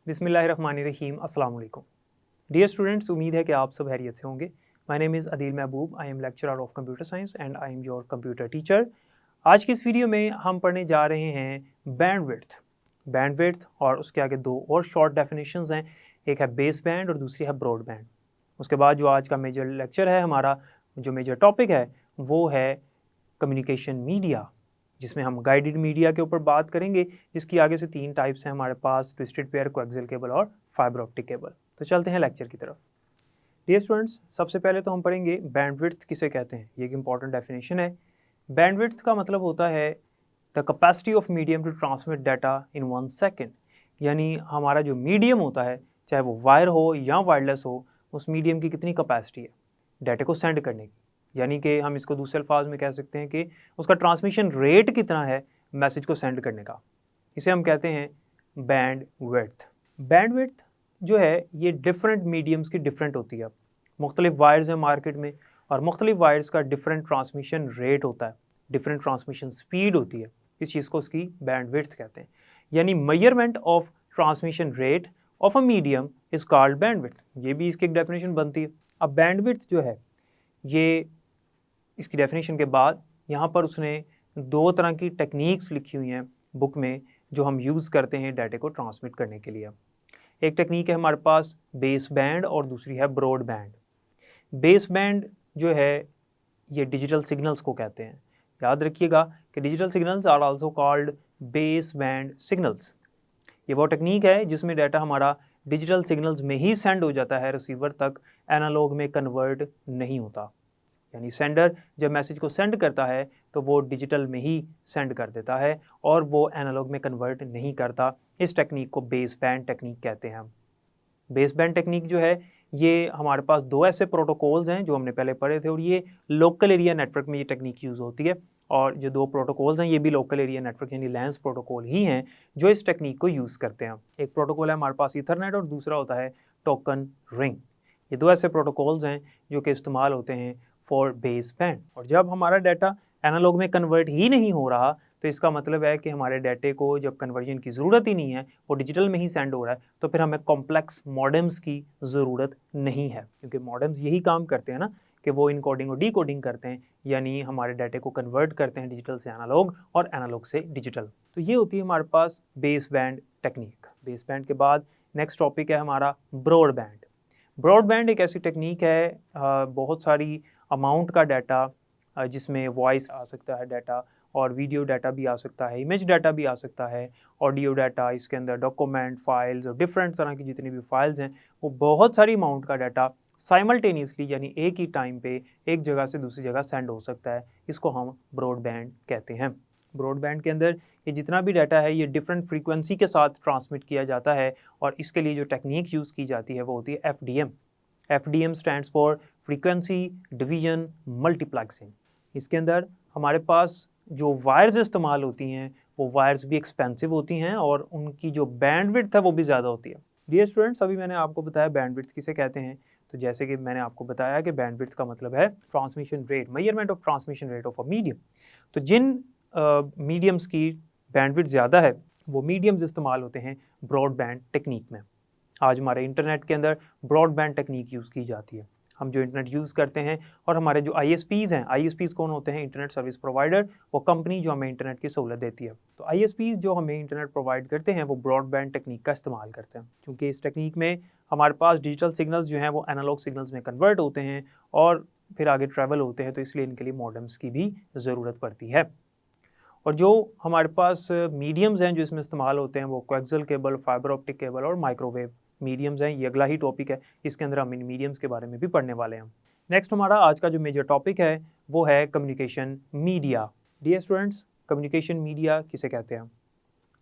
बिस्मिल्लाहिर्रहमानिर्रहीम अस्सलाम वालेकुम। डियर स्टूडेंट्स, उम्मीद है कि आप सब खैरियत से होंगे। My name is Adeel Mehboob, I am lecturer of computer science and I am your computer teacher. आज की इस वीडियो में हम पढ़ने जा रहे हैं बैंडविड्थ और उसके आगे दो और शॉर्ट डेफिनेशंस हैं, एक है बेस बैंड और दूसरी है ब्रॉड बैंड। उसके बाद जो आज का मेजर लेक्चर है, हमारा जो मेजर टॉपिक है वो है कम्युनिकेशन मीडिया, जिसमें हम गाइडेड मीडिया के ऊपर बात करेंगे, जिसकी आगे से 3 टाइप्स हैं हमारे पास: ट्विस्टेड पेयर, कोएक्सियल केबल और फाइबर ऑप्टिक केबल। तो चलते हैं लेक्चर की तरफ। डियर स्टूडेंट्स, सबसे पहले तो हम पढ़ेंगे बैंडविड्थ किसे कहते हैं। ये एक इंपॉर्टेंट डेफिनेशन है। बैंडविड्थ का मतलब होता है the capacity of medium to transmit data in 1 second. यानी हमारा जो मीडियम होता है, चाहे वो वायर हो या वायरलेस हो, उस मीडियम की कितनी कैपेसिटी है डाटा को सेंड करने की। यानी कि हम इसको दूसरे अल्फाज में कह सकते हैं कि उसका ट्रांसमिशन रेट कितना है मैसेज को सेंड करने का। इसे हम कहते हैं बैंडविड्थ जो है ये डिफरेंट मीडियम्स की डिफरेंट होती है। मुख्तलिफ वायर्स हैं मार्केट में और मुख्तलिफ वायर्स का डिफरेंट ट्रांसमिशन रेट होता है, डिफरेंट ट्रांसमिशन स्पीड होती है। इस चीज़ को उसकी बैंडविड्थ कहते हैं। यानी measurement of transmission rate of a medium is called bandwidth. ये भी इसकी एक डेफिनेशन बनती है। अब बैंडविड्थ जो है ये इसकी डेफिनेशन के बाद यहाँ पर उसने 2 तरह की टेक्निक्स लिखी हुई हैं बुक में, जो हम यूज़ करते हैं डाटा को ट्रांसमिट करने के लिए। एक टेक्निक है हमारे पास बेस बैंड और दूसरी है ब्रॉड बैंड। बेस बैंड जो है ये डिजिटल सिग्नल्स को कहते हैं। याद रखिएगा कि digital signals are also called baseband signals. ये वो टेक्निक है जिसमें डाटा हमारा डिजिटल सिग्नल्स में ही सेंड हो जाता है, रिसीवर तक एनालॉग में कन्वर्ट नहीं होता। यानी सेंडर जब मैसेज को सेंड करता है तो वो डिजिटल में ही सेंड कर देता है और वो एनालॉग में कन्वर्ट नहीं करता। इस टेक्निक को बेस बैंड टेक्निक कहते हैं हम। बेस बैंड टेक्निक जो है ये हमारे पास 2 ऐसे प्रोटोकॉल्स हैं जो हमने पहले पढ़े थे, और ये लोकल एरिया नेटवर्क में ये टेक्निक यूज़ होती है। और जो 2 प्रोटोकॉल्स हैं ये भी लोकल एरिया नेटवर्क यानी लैंस प्रोटोकॉल ही हैं जो इस टेक्निक को यूज़ करते हैं। एक प्रोटोकॉल है हमारे पास ईथरनेट और दूसरा होता है टोकन रिंग। ये 2 ऐसे प्रोटोकॉल्स हैं जो कि इस्तेमाल होते हैं फॉर बेस बैंड। और जब हमारा डाटा एनालॉग में कन्वर्ट ही नहीं हो रहा तो इसका मतलब है कि हमारे डाटे को जब कन्वर्जन की ज़रूरत ही नहीं है, वो डिजिटल में ही सेंड हो रहा है, तो फिर हमें कॉम्प्लेक्स मॉडेम्स की ज़रूरत नहीं है। क्योंकि मॉडेम्स यही काम करते हैं ना कि वो इनकोडिंग और डीकोडिंग करते हैं, यानी हमारे डाटे को कन्वर्ट करते हैं डिजिटल से एनालॉग और एनालॉग से डिजिटल। तो ये होती है हमारे पास base band technique. Base band के बाद नेक्स्ट टॉपिक है हमारा ब्रॉड बैंड। ब्रॉड बैंड एक ऐसी टेक्निक है, बहुत सारी अमाउंट का डाटा, जिसमें वॉइस आ सकता है डाटा और वीडियो डाटा भी आ सकता है, इमेज डाटा भी आ सकता है, ऑडियो डाटा, इसके अंदर डॉक्यूमेंट, फाइल्स और डिफरेंट तरह की जितनी भी फाइल्स हैं, वो बहुत सारी अमाउंट का डाटा साइमल्टेनियसली यानी एक ही टाइम पे एक जगह से दूसरी जगह सेंड हो सकता है। इसको हम ब्रॉडबैंड कहते हैं। ब्रॉडबैंड के अंदर ये जितना भी डाटा है ये डिफरेंट फ्रीक्वेंसी के साथ ट्रांसमिट किया जाता है, और इसके लिए जो टेक्निक यूज़ की जाती है वो होती है FDM। FDM stands for frequency division multiplexing. इसके अंदर हमारे पास जो वायर्स इस्तेमाल होती हैं वो वायर्स भी एक्सपेंसिव होती हैं और उनकी जो बैंडविड्थ है वो भी ज़्यादा होती है। डियर स्टूडेंट्स, अभी मैंने आपको बताया बैंडविड्थ किसे कहते हैं। तो जैसे कि मैंने आपको बताया कि बैंडविड्थ का मतलब है transmission rate, measurement of transmission rate of a medium. तो जिन मीडियम्स की बैंडविड्थ ज़्यादा है वो मीडियम्स इस्तेमाल होते हैं ब्रॉडबैंड टेक्निक में। आज हमारे इंटरनेट के अंदर ब्रॉडबैंड टेक्निक यूज़ की जाती है। हम जो इंटरनेट यूज़ करते हैं, और हमारे जो ISPs हैं, ISPs कौन होते हैं? इंटरनेट सर्विस प्रोवाइडर, वो कंपनी जो हमें इंटरनेट की सहूलत देती है। तो ISPs जो हमें इंटरनेट प्रोवाइड करते हैं वो ब्रॉडबैंड टेक्निक का इस्तेमाल करते हैं, क्योंकि इस टेक्निक में हमारे पास डिजिटल सिग्नल्स जो हैं वो एनालॉग सिग्नल्स में कन्वर्ट होते हैं और फिर आगे ट्रैवल होते हैं, तो इसलिए इनके लिए मॉडेम्स की भी ज़रूरत पड़ती है। और जो हमारे पास मीडियम्स हैं जो इसमें इस्तेमाल होते हैं वो coaxial cable, fibre optic cable और माइक्रोवेव मीडियम्स हैं। ये अगला ही टॉपिक है, इसके अंदर हम इन मीडियम्स के बारे में भी पढ़ने वाले हैं। नेक्स्ट हमारा आज का जो मेजर टॉपिक है वो है communication media. Dear students, communication media किसे कहते हैं?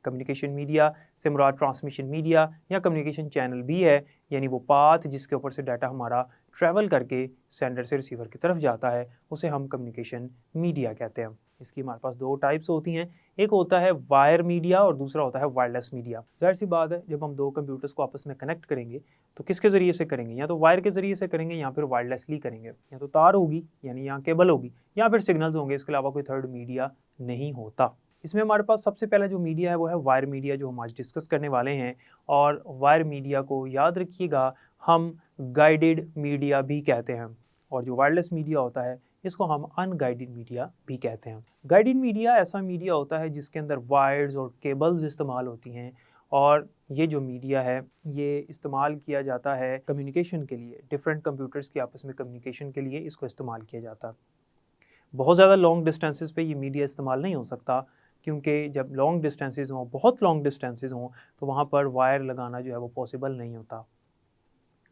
कम्युनिकेशन मीडिया से मुराद ट्रांसमिशन मीडिया या कम्युनिकेशन चैनल भी है, यानी वो पाथ जिसके ऊपर से डाटा हमारा ट्रैवल करके सेंडर से रिसीवर की तरफ जाता है उसे हम कम्युनिकेशन मीडिया कहते हैं। इसकी हमारे पास 2 टाइप्स होती हैं, एक होता है वायर मीडिया और दूसरा होता है वायरलेस मीडिया। जाहिर सी बात है, जब हम 2 कंप्यूटर्स को आपस में कनेक्ट करेंगे तो किसके ज़रिए से करेंगे? या तो वायर के ज़रिए से करेंगे या फिर वायरलेसली करेंगे। या तो तार होगी यानी यहाँ केबल होगी, या फिर सिग्नल्स होंगे, इसके अलावा कोई थर्ड मीडिया नहीं होता। इसमें हमारे पास सबसे पहला जो मीडिया है वो है वायर मीडिया, जो हम आज डिस्कस करने वाले हैं। और वायर मीडिया को याद रखिएगा हम गाइडेड मीडिया भी कहते हैं, और जो वायरलेस मीडिया होता है इसको हम अनगाइडेड मीडिया भी कहते हैं। गाइडेड मीडिया ऐसा मीडिया होता है जिसके अंदर वायर्स और केबल्स इस्तेमाल होती हैं, और ये जो मीडिया है ये इस्तेमाल किया जाता है कम्युनिकेशन के लिए, डिफरेंट कंप्यूटर्स के आपस में कम्युनिकेशन के लिए इसको इस्तेमाल किया जाता है। बहुत ज़्यादा लॉन्ग डिस्टेंसेस पे ये मीडिया इस्तेमाल नहीं हो सकता, क्योंकि जब लॉन्ग डिस्टेंसेस हों, बहुत लॉन्ग डिस्टेंसेस हों, तो वहाँ पर वायर लगाना जो है वो पॉसिबल नहीं होता।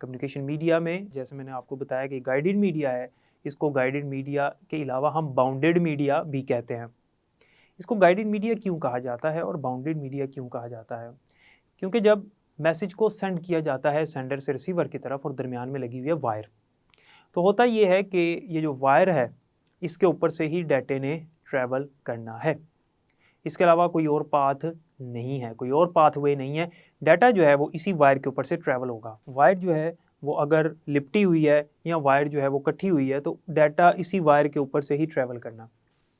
कम्युनिकेशन मीडिया में जैसे मैंने आपको बताया कि गाइडेड मीडिया है, इसको गाइडेड मीडिया के अलावा हम बाउंडेड मीडिया भी कहते हैं। इसको गाइडेड मीडिया क्यों कहा जाता है और बाउंडेड मीडिया क्यों कहा जाता है? क्योंकि जब मैसेज को सेंड किया जाता है सेंडर से रिसीवर की तरफ और दरमियान में लगी हुई है वायर, तो होता ये है कि ये जो वायर है इसके ऊपर से ही डाटे ने ट्रैवल करना है। इसके अलावा कोई और पाथ नहीं है, कोई और पाथवे नहीं है। डाटा जो है वो इसी वायर के ऊपर से ट्रैवल होगा। वायर जो है वो अगर लिपटी हुई है या वायर जो है वो कटी हुई है तो डाटा इसी वायर के ऊपर से ही ट्रैवल करना,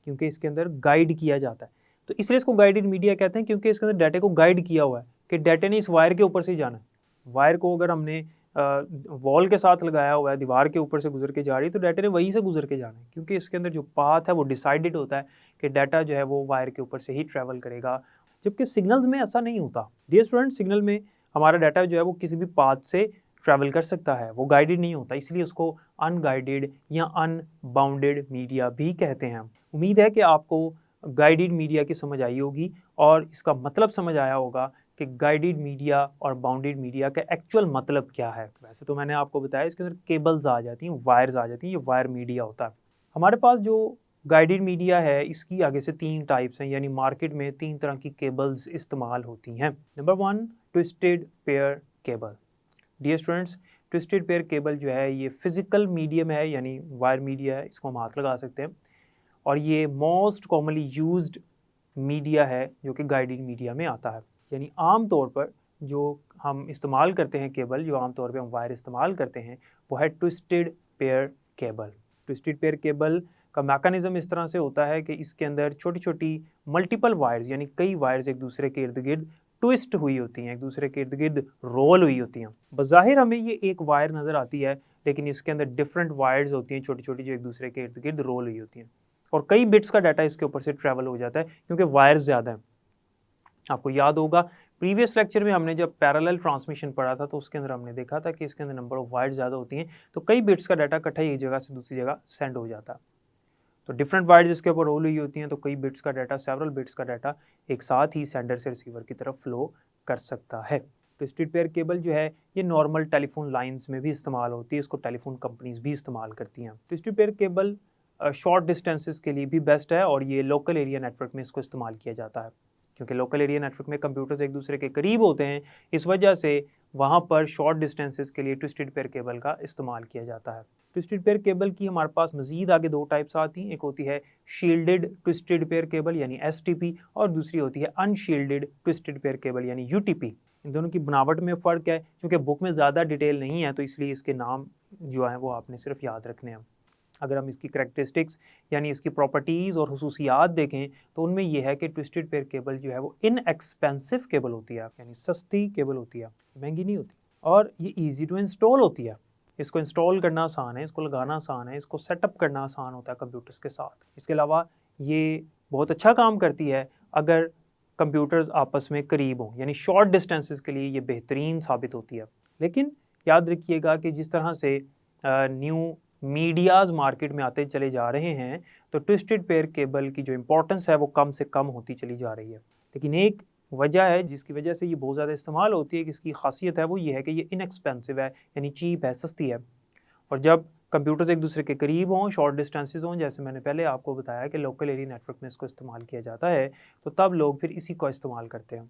क्योंकि इसके अंदर गाइड किया जाता है। तो इसलिए इसको गाइडेड मीडिया कहते हैं, क्योंकि इसके अंदर डाटे को गाइड किया हुआ है कि डाटे ने इस वायर के ऊपर से ही जाना है। वायर को अगर हमने वॉल के साथ लगाया हुआ है, दीवार के ऊपर से गुजर के जा रही है, तो डाटा ने वहीं से गुजर के जाना है, क्योंकि इसके अंदर जो पाथ है वो डिसाइडेड होता है कि डाटा जो है वो वायर के ऊपर से ही ट्रैवल करेगा। जबकि सिग्नल्स में ऐसा नहीं होता। डियर स्टूडेंट, सिग्नल में हमारा डाटा जो है वो किसी भी पाथ से ट्रैवल कर सकता है, वो गाइडेड नहीं होता, इसलिए उसको अनगाइडेड या अनबाउंडेड मीडिया भी कहते हैं। उम्मीद है कि आपको गाइडेड मीडिया की समझ आई होगी और इसका मतलब समझ आया होगा कि गाइडेड मीडिया और बाउंडेड मीडिया का एक्चुअल मतलब क्या है। वैसे तो मैंने आपको बताया इसके अंदर केबल्स आ जाती हैं, वायर्स आ जाती हैं, ये वायर मीडिया होता है। हमारे पास जो गाइडेड मीडिया है इसकी आगे से 3 टाइप्स हैं, यानी मार्केट में 3 तरह की केबल्स इस्तेमाल होती हैं। Number 1, twisted pair cable. Dear students, twisted pair cable जो है ये फिजिकल मीडियम है, यानी वायर मीडिया है, इसको हम हाथ लगा सकते हैं, और ये मोस्ट कॉमनली यूज्ड मीडिया है जो कि गाइडेड मीडिया में आता है। यानी आम तौर पर जो हम इस्तेमाल करते हैं केबल, जो आम तौर पे हम वायर इस्तेमाल करते हैं, वो है twisted pair cable. Twisted pair cable का मैकेनिज़्म इस तरह से होता है कि इसके अंदर छोटी छोटी मल्टीपल वायर्स, यानी कई वायर्स एक दूसरे के इर्द गिर्द ट्विस्ट हुई होती हैं, एक दूसरे के इर्द गिर्द रोल हुई होती हैं। बज़ाहिर हमें ये एक वायर नज़र आती है, लेकिन इसके अंदर डिफरेंट वायर्स होती हैं छोटी छोटी, जो एक दूसरे के इर्द गिर्द रोल हुई होती हैं, और कई बिट्स का डाटा इसके ऊपर से ट्रैवल हो जाता है क्योंकि वायर्स ज़्यादा हैं। आपको याद होगा प्रीवियस लेक्चर में हमने जब पैरेलल ट्रांसमिशन पढ़ा था तो उसके अंदर हमने देखा था कि इसके अंदर नंबर ऑफ वायर्स ज़्यादा होती हैं, तो कई बिट्स का डाटा इकट्ठा एक जगह से दूसरी जगह सेंड हो जाता है। तो डिफरेंट वायर्स इसके ऊपर रोल हुई होती हैं, तो कई बिट्स का डाटा, सेवरल बिट्स का डाटा एक साथ ही सेंडर से रिसीवर की तरफ फ्लो कर सकता है। ट्विस्टेड पेयर केबल जो है ये नॉर्मल टेलीफोन लाइंस में भी इस्तेमाल होती है, इसको टेलीफोन कंपनीज भी इस्तेमाल करती हैं। Twisted pair cable short distances के लिए भी बेस्ट है, और ये लोकल एरिया नेटवर्क में इसको इस्तेमाल किया जाता है, क्योंकि लोकल एरिया नेटवर्क में कंप्यूटर्स एक दूसरे के करीब होते हैं, इस वजह से वहाँ पर शॉर्ट डिस्टेंसेस के लिए ट्विस्टेड पेयर केबल का इस्तेमाल किया जाता है। ट्विस्टेड पेयर केबल की हमारे पास मज़ीद आगे 2 टाइप्स आती हैं। एक होती है शील्डेड ट्विस्टेड पेयर केबल यानी STP, और दूसरी होती है अनशील्डेड ट्विस्टेड पेयर केबल यानी UTP। इन दोनों की बनावट में फ़र्क है, क्योंकि बुक में ज़्यादा डिटेल नहीं है, तो इसलिए इसके नाम जो हैं वो आपने सिर्फ याद रखने हैं। अगर हम इसकी करैक्टरिस्टिक्स यानी इसकी प्रॉपर्टीज़ और हुसूसियात देखें तो उनमें यह है कि ट्विस्टेड पेयर केबल जो है वो इनएक्सपेंसिव केबल होती है, यानी सस्ती केबल होती है, महंगी नहीं होती, और ये ईजी टू इंस्टॉल होती है। इसको इंस्टॉल करना आसान है, इसको लगाना आसान है, इसको सेटअप करना आसान होता है कंप्यूटर्स के साथ। इसके अलावा ये बहुत अच्छा काम करती है अगर कंप्यूटर्स आपस में करीब हों, यानी शॉर्ट डिस्टेंसेस के लिए ये बेहतरीन साबित होती है। लेकिन याद रखिएगा कि जिस तरह से न्यू मीडियाज़ मार्केट में आते चले जा रहे हैं, तो ट्विस्टेड पेयर केबल की जो इम्पोर्टेंस है वो कम से कम होती चली जा रही है। लेकिन एक वजह है जिसकी वजह से ये बहुत ज़्यादा इस्तेमाल होती है, कि इसकी खासियत है वो ये है कि ये इनएक्सपेंसिव है, यानी चीप है, सस्ती है। और जब कंप्यूटर्स एक दूसरे के करीब हों, शॉर्ट डिस्टेंसेस हों, जैसे मैंने पहले आपको बताया कि लोकल एरिया नेटवर्क में इसको इस्तेमाल किया जाता है, तो तब लोग फिर इसी को इस्तेमाल करते हैं,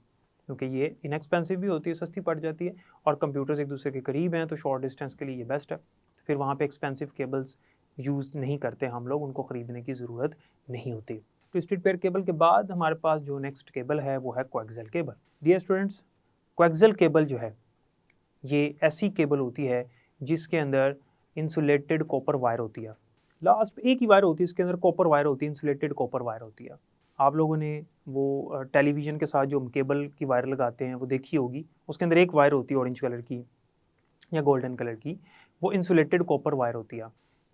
क्योंकि ये इनएक्सपेंसिव भी होती है, सस्ती पड़ जाती है, और कंप्यूटर्स एक दूसरे के करीब हैं तो शॉर्ट डिस्टेंस के लिए ये बेस्ट है। फिर वहाँ पे एक्सपेंसिव केबल्स यूज़ नहीं करते हम लोग, उनको ख़रीदने की ज़रूरत नहीं होती। ट्विस्टेड पेयर केबल के बाद हमारे पास जो नेक्स्ट केबल है वो है coaxial cable. Dear students, coaxial cable जो है ये ऐसी केबल होती है जिसके अंदर इंसुलेटेड कॉपर वायर होती है। लास्ट एक ही वायर होती है, इसके अंदर कॉपर वायर होती है, इंसुलेटेड कॉपर वायर होती है। आप लोगों ने वो टेलीविज़न के साथ जो केबल की वायर लगाते हैं वो देखी होगी, उसके अंदर एक वायर होती है ऑरेंज कलर की या गोल्डन कलर की, वो इंसुलेटेड कॉपर वायर होती है।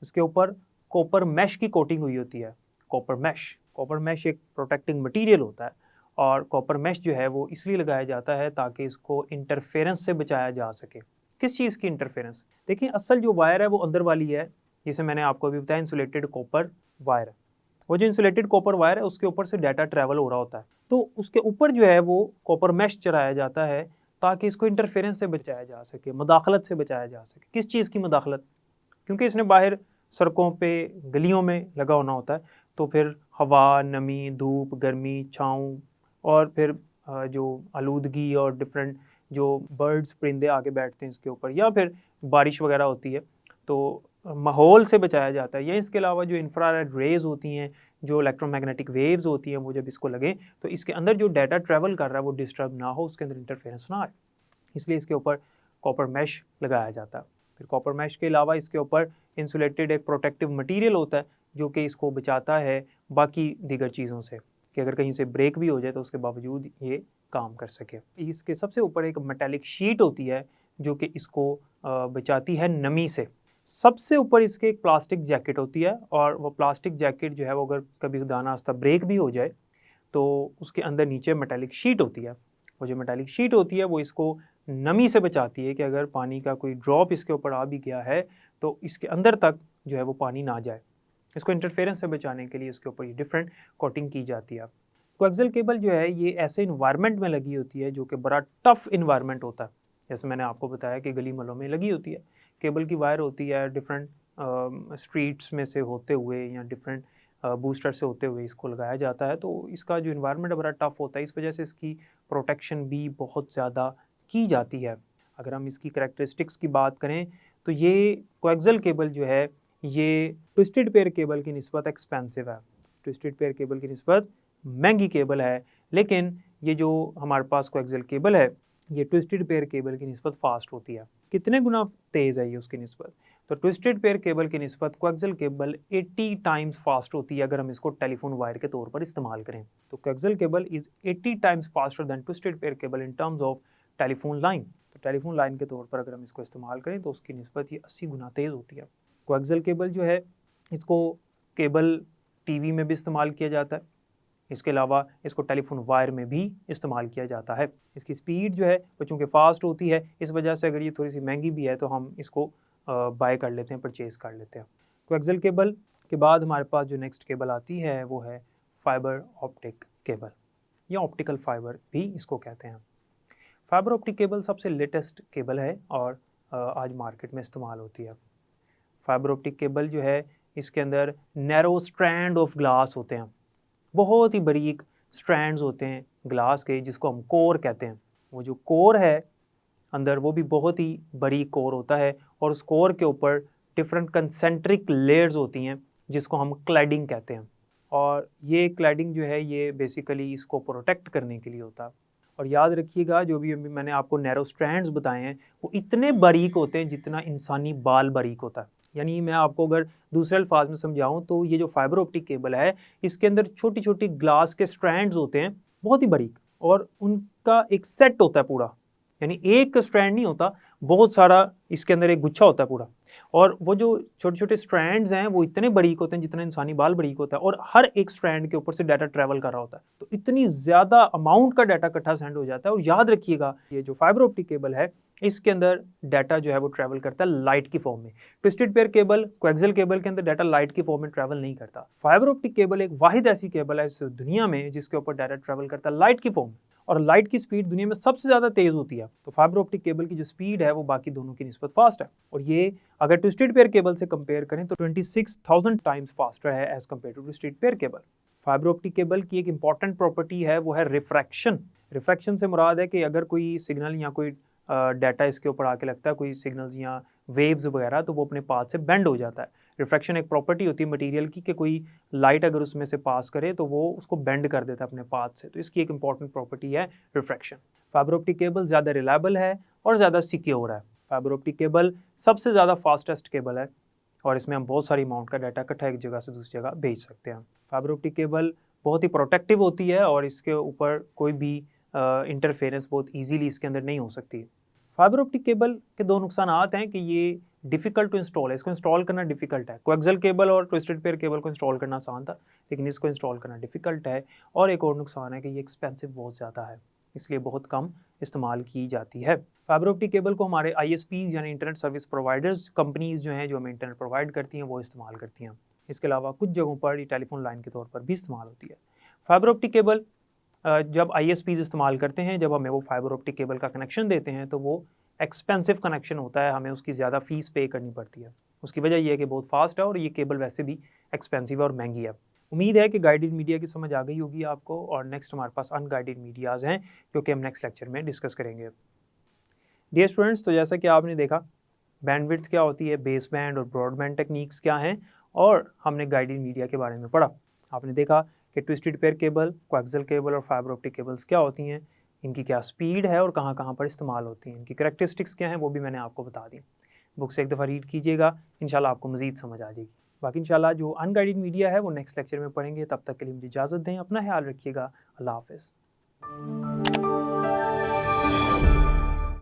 उसके ऊपर कॉपर मैश की कोटिंग हुई होती है। कॉपर मैश एक प्रोटेक्टिंग मटेरियल होता है और कॉपर मैश जो है वो इसलिए लगाया जाता है ताकि इसको इंटरफेरेंस से बचाया जा सके। किस चीज़ की इंटरफेरेंस? देखिए, असल जो वायर है वो अंदर वाली है, जिसे मैंने आपको अभी बताया इंसुलेटेड कॉपर वायर। वो जो इंसुलेटेड कॉपर वायर है उसके ऊपर से डाटा ट्रैवल हो रहा होता है, तो उसके ऊपर जो है वो कॉपर मैश चढ़ाया जाता है ताकि इसको इंटरफेरेंस से बचाया जा सके, मदाखलत से बचाया जा सके। किस चीज़ की मदाखलत? क्योंकि इसने बाहर सड़कों पे, गलियों में लगा होना होता है, तो फिर हवा, नमी, धूप, गर्मी, छाँव और फिर जो आलूदगी और डिफरेंट जो बर्ड्स, परिंदे आके बैठते हैं इसके ऊपर, या फिर बारिश वगैरह होती है तो माहौल से बचाया जाता है। या इसके अलावा जो इंफ्रारेड रेज होती हैं, जो इलेक्ट्रोमैग्नेटिक वेव्स होती हैं, वो जब इसको लगें तो इसके अंदर जो डाटा ट्रैवल कर रहा है वो डिस्टर्ब ना हो, उसके अंदर इंटरफेरेंस ना आए, इसलिए इसके ऊपर कॉपर मैश लगाया जाता है। फिर कॉपर मैश के अलावा इसके ऊपर इंसुलेटेड एक प्रोटेक्टिव मटेरियल होता है जो कि इसको बचाता है बाकी दीगर चीज़ों से, कि अगर कहीं से ब्रेक भी हो जाए तो उसके बावजूद ये काम कर सके। इसके सबसे ऊपर एक मेटालिक शीट होती है जो कि इसको बचाती है नमी से। सबसे ऊपर इसके एक प्लास्टिक जैकेट होती है, और वो प्लास्टिक जैकेट जो है वो अगर कभी खुदा नास्ता ब्रेक भी हो जाए तो उसके अंदर नीचे मेटालिक शीट होती है। वो जो मेटालिक शीट होती है वो इसको नमी से बचाती है कि अगर पानी का कोई ड्रॉप इसके ऊपर आ भी गया है तो इसके अंदर तक जो है वो पानी ना जाए। इसको इंटरफेरेंस से बचाने के लिए इसके ऊपर ये डिफरेंट कोटिंग की जाती है। कोएक्सियल केबल जो है ये ऐसे इन्वायरमेंट में लगी होती है जो कि बड़ा टफ इन्वायरमेंट होता है। जैसे मैंने आपको बताया कि गली मोहल्लों में लगी होती है, केबल की वायर होती है, डिफरेंट स्ट्रीट्स में से होते हुए या डिफरेंट बूस्टर से होते हुए इसको लगाया जाता है, तो इसका जो इन्वायरमेंट बड़ा टफ होता है, इस वजह से इसकी प्रोटेक्शन भी बहुत ज़्यादा की जाती है। अगर हम इसकी करैक्टरिस्टिक्स की बात करें तो ये कोएक्सियल केबल जो है ये ट्विस्टेड पेयर केबल की निस्बत एक्सपेंसिव है, ट्विस्टेड पेयर केबल की निस्बत महंगी केबल है। लेकिन ये जो हमारे पास कोएक्सियल केबल है ये ट्विस्टेड पेयर केबल की निस्बत फास्ट होती है। कितने गुना तेज़ है ये उसकी निस्बत? तो ट्विस्टेड पेयर केबल की निस्बत कोएक्सियल केबल 80 टाइम्स फास्ट होती है अगर हम इसको टेलीफोन वायर के तौर पर इस्तेमाल करें। तो coaxial cable is 80 times faster than twisted pair cable in terms of telephone line. तो टेलीफोन लाइन के तौर पर अगर हम इसको इस्तेमाल करें तो उसकी निस्बत ये 80 गुना तेज़ होती है। कोएक्सियल केबल जो है इसको केबल टीवी में भी इस्तेमाल किया जाता है, इसके अलावा इसको टेलीफोन वायर में भी इस्तेमाल किया जाता है। इसकी स्पीड जो है वो चूँकि फ़ास्ट होती है, इस वजह से अगर ये थोड़ी सी महंगी भी है तो हम इसको बाय कर लेते हैं, परचेज़ कर लेते हैं। कोएक्सियल केबल के बाद हमारे पास जो नेक्स्ट केबल आती है वो है फाइबर ऑप्टिक केबल, या ऑप्टिकल फाइबर भी इसको कहते हैं। फाइबर ऑप्टिक केबल सबसे लेटेस्ट केबल है और आज मार्केट में इस्तेमाल होती है। फाइबर ऑप्टिक केबल जो है इसके अंदर नैरो स्ट्रैंड ऑफ ग्लास होते हैं, बहुत ही बारीक स्ट्रैंड्स होते हैं ग्लास के, जिसको हम कोर कहते हैं। वो जो कोर है अंदर वो भी बहुत ही बारीक कोर होता है, और उस कोर के ऊपर डिफरेंट कंसेंट्रिक लेयर्स होती हैं जिसको हम क्लैडिंग कहते हैं। और ये क्लैडिंग जो है ये बेसिकली इसको प्रोटेक्ट करने के लिए होता है। और याद रखिएगा जो भी मैंने आपको नैरो स्ट्रैंड्स बताए हैं वो इतने बारीक होते हैं जितना इंसानी बाल बारीक होता है। यानी मैं आपको अगर दूसरे अल्फाज में समझाऊं तो ये जो फाइबर ऑप्टिक केबल है इसके अंदर छोटी छोटी ग्लास के स्ट्रैंड्स होते हैं बहुत ही बारीक, और उनका एक सेट होता है पूरा, यानी एक स्ट्रैंड नहीं होता, बहुत सारा इसके अंदर एक गुच्छा होता है पूरा। और वो जो छोटे छोटे स्ट्रैंड्स हैं वो इतने बारीक होते हैं जितना इंसानी बाल बारीक होता है, और हर एक स्ट्रैंड के ऊपर से डाटा ट्रैवल कर रहा होता है, तो इतनी ज़्यादा अमाउंट का डाटा इकट्ठा सेंड हो जाता है। और याद रखिएगा ये जो फाइबर ऑप्टिक केबल है इसके अंदर डाटा जो है वो ट्रैवल करता है लाइट की फॉर्म में। Twisted pair cable, coaxial cable के अंदर डाटा लाइट की फॉर्म में ट्रैवल नहीं करता। फाइबर ऑप्टिक केबल एक वाहिद ऐसी केबल है इस दुनिया में जिसके ऊपर डाटा ट्रैवल करता है लाइट की फॉर्म में, और लाइट की स्पीड दुनिया में सबसे ज़्यादा तेज़ होती है। तो फाइबर ऑप्टिक केबल की जो स्पीड है वो बाकी दोनों की निस्बत फास्ट है, और ये अगर ट्विस्टेड पेयर केबल से कंपेयर करें तो 26,000 टाइम्स फास्टर है as compare to twisted pair cable. Fibre optic cable की एक इंपॉर्टेंट प्रॉपर्टी है वो है रिफ्रैक्शन। रिफ्रैक्शन से मुराद है कि अगर कोई सिग्नल या कोई डाटा इसके ऊपर आके लगता है, कोई सिग्नल्स या वेव्स वगैरह, तो वो अपने पाथ से बेंड हो जाता है। रिफ्रैक्शन एक प्रॉपर्टी होती है मटेरियल की कि कोई लाइट अगर उसमें से पास करे तो वो उसको बेंड कर देता है अपने पाथ से, तो इसकी एक इंपॉर्टेंट प्रॉपर्टी है रिफ्रैक्शन। फाइबर ऑप्टिक केबल ज़्यादा रिलायबल है और ज़्यादा सिक्योर है। फाइबर ऑप्टिक केबल सबसे ज़्यादा फास्टेस्ट केबल है, और इसमें हम बहुत सारी अमाउंट का डाटा इकट्ठा एक जगह से दूसरी जगह भेज सकते हैं। फाइबर ऑप्टिक केबल बहुत ही प्रोटेक्टिव होती है और इसके ऊपर कोई भी इंटरफेरेंस बहुत ईजीली इसके अंदर नहीं हो सकती। फाइबर ऑप्टिक केबल के दो नुकसान हैं कि ये डिफ़िकल्ट टू इंस्टॉल है, इसको इंस्टॉल करना डिफ़िकल्ट है। कोएक्सियल केबल और ट्विस्टेड पेयर केबल को इंस्टॉल करना आसान था, लेकिन इसको इंस्टॉल करना डिफ़िकल्ट है। और एक और नुकसान है कि ये एक्सपेंसिव बहुत ज़्यादा है, इसलिए बहुत कम इस्तेमाल की जाती है। फाइबर ऑप्टिक केबल को हमारे ISPs यानी इंटरनेट सर्विस प्रोवाइडर्स कंपनीज़ जो हैं, जो हमें इंटरनेट प्रोवाइड करती हैं, वो इस्तेमाल करती हैं। इसके अलावा कुछ जगहों पर ये टेलीफोन लाइन के तौर पर भी इस्तेमाल होती है। फाइबर ऑप्टिक केबल जब ISPs इस्तेमाल करते हैं, जब हमें वो फाइबर ऑप्टिक केबल का कनेक्शन देते हैं, तो वो एक्सपेंसिव कनेक्शन होता है, हमें उसकी ज़्यादा फ़ीस पे करनी पड़ती है। उसकी वजह ये है कि बहुत फास्ट है और ये केबल वैसे भी एक्सपेंसिव और महंगी है। उम्मीद है कि गाइडेड मीडिया की समझ आ गई होगी आपको, और नेक्स्ट हमारे पास अनगाइडेड मीडियाज़ हैं, जो कि हम नेक्स्ट लेक्चर में डिस्कस करेंगे। डियर स्टूडेंट्स, तो जैसा कि आपने देखा बैंडविड्थ क्या होती है, बेस बैंड और ब्रॉडबैंड टेक्निक्स क्या हैं, और हमने गाइडेड मीडिया के बारे में पढ़ा। आपने देखा कि twisted pair cable, coaxial cable और फाइबर ऑप्टिक केबल्स क्या होती हैं, इनकी क्या स्पीड है और कहाँ कहाँ पर इस्तेमाल होती हैं, इनकी करैक्टरिस्टिक्स क्या हैं वो भी मैंने आपको बता दी। बुक से एक दफ़ा रीड कीजिएगा, इंशाल्लाह आपको मज़ीद समझ आ जाएगी। बाकी इंशाल्लाह जो अनगाइडेड मीडिया है वो नेक्स्ट लेक्चर में पढ़ेंगे। तब तक के लिए मुझे इजाज़त दें, अपना ख्याल रखिएगा। अल्लाह हाफ़िज़।